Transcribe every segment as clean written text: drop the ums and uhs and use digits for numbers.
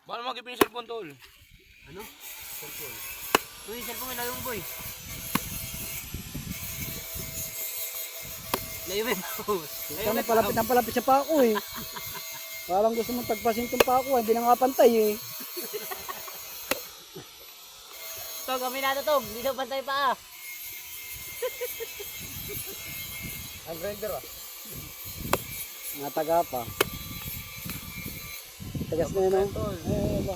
Baka mag-ipin yung cellphone, tol. Ano? Cellphone. Uy, cellphone mo yung boy. Layo mo. Ito na palapit ang palapit sa pako eh. Parang gusto mong tagpasin itong pako, hindi na nga pantay eh. Tog, kami na tog. Hindi daw pantay pa ah. Ang grinder ah. Nataga pa. Tagas na yun eh. Ba.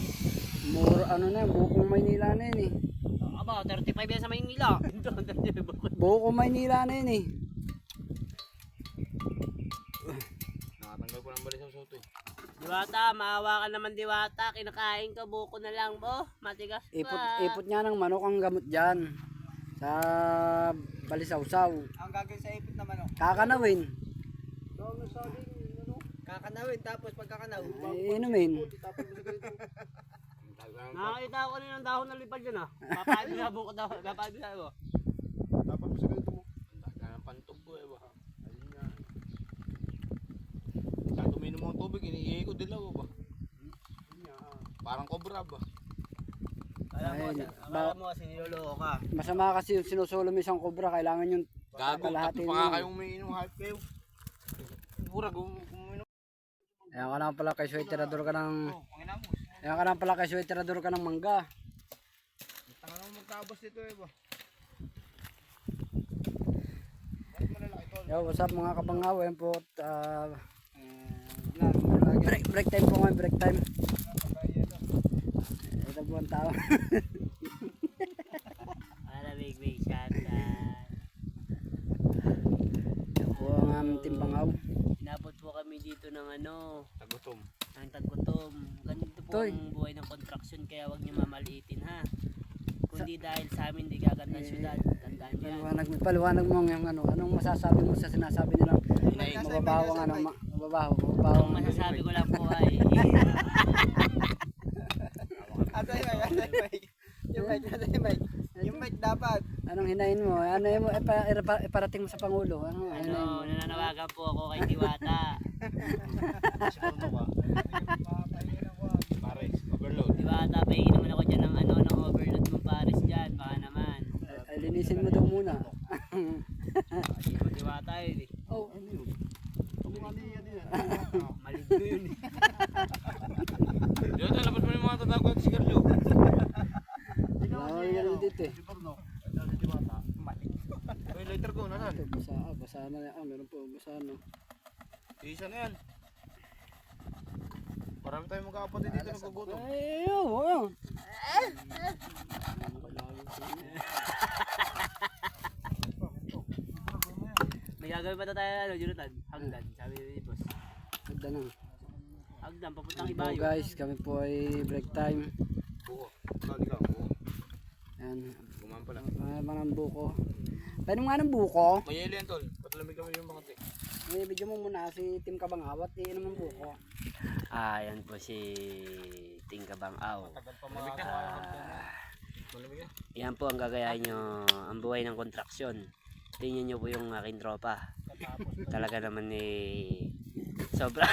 Mura ano na yun, buong Maynila na yun eh. Aba, 35 yan sa Maynila. Buong Maynila na yun eh. Nakatanggal ko ng balis ng soto eh. Diwata, maawa ka naman Diwata. Kinakain ka, buko na lang bo. Matigas pa. Ipot niya ng manok ang gamot dyan. Sa Balisawsaw. Ang gagawin sa ipit naman oh. Kakanawin. Kakanawin tapos pagkakanaw. Inumin. Nakakita ako rin ng dahon na lipad dyan ah. Papaano na buko daw. Papaano na bo. Tapos mo sa ganito mo. Ang daga ng pantog ko eh ba. Ayun nga. Sa tuminom mo ang tubig, iniihi ko dilaw ba. Parang cobra ba. Akala mo kasi niloloko ka. Masama kasi yung sinusulo mo isang kobra. Kailangan yung Gago, kalahati tapos mo. pa nga kayong may inom hype kayo. Pura, kuminom. Ayan ka naman pala kay Sweaterador ka ng... Panginamos. Ayan ka naman pala kay Sweaterador ka ng mangga. Tanga naman magtabas dito eh ba. Yo, what's up mga kabangaw? Ayan po. Break time po ngayon, break time. Ito po ang tao. Para big shot. Ito po ang timbangaw. Inabot po kami dito ng ano, Tagutom. ng taggutom. Ganito po Toy. ang buhay ng construction kaya wag niyo mamaliitin ha. Kundi dahil sa amin di gaganda ang syudad. Tandaan niyo yan. Paliwanag mo yung ano, anong masasabi mo sa sinasabi nilang mababaho ang ano, mababaho. Ang masasabi ko lang po ay Asay mic. Yung mic. Yung mic dapat. Anong hinayin mo? Ano yun mo iparating mo sa Pangulo? Ano hinayin mo? nananawagan po ako kay Diwata. Siguro ka. Pares, overload. Diwata, pahingin naman ako dyan ng ano, ng overload mo pares dyan. Baka naman. Ay, linisin mo daw muna. Hindi mo Diwata yun eh. Oh, Maligno yun eh. Dito, labas mo yung mga tatago at sigarilyo. wala yan dito eh. Uy, lighter ko, nasan? Ito, basa na yan. Meron po, basa na. Isa na yan. Marami tayong magkakapatid dito nagkugutom. Ay, yun. May gagawin pa tayo ano, Jonathan? Hagdan, sabi ni boss. Hagdan na. Hagdan, papuntang So Ibayo. guys, kami po ay break time. Buko. Ikaw, buko. Ayan. Gumahan pala. Mga ng buko. Pwede mo nga ng buko. Mayeli yan, tol. Patulamig kami yung mga tek. May video mo muna si Tim Kabangawat. Iinom ng buko. Yan po si Tingkabang Aw. Tagal pa mga malamig yan. Yan po ang gagayahin nyo, ang buhay ng kontraksyon. Tingnan nyo po yung aking tropa. Talaga naman eh, sobra.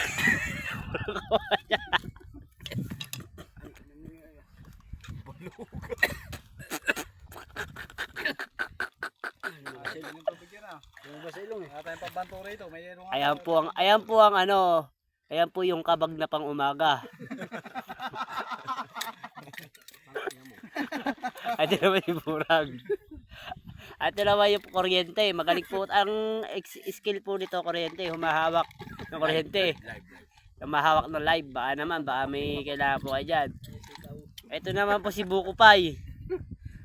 Ayan po ang ano, ayan po yung kabag na pang umaga. At naman yung burag. At naman yung kuryente. Magaling po ang skill po nito kuryente. Humahawak ng kuryente. Humahawak ng live. Baka may kailangan po kayo dyan. Ito naman po si Buko Pay.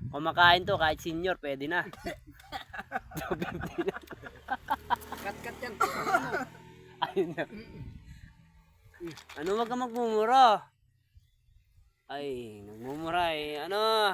Kumakain to kahit senior pwede na. Kat yan. Ayun na. Ano wag ka magmumura? Ay, nagmumura eh. Ano?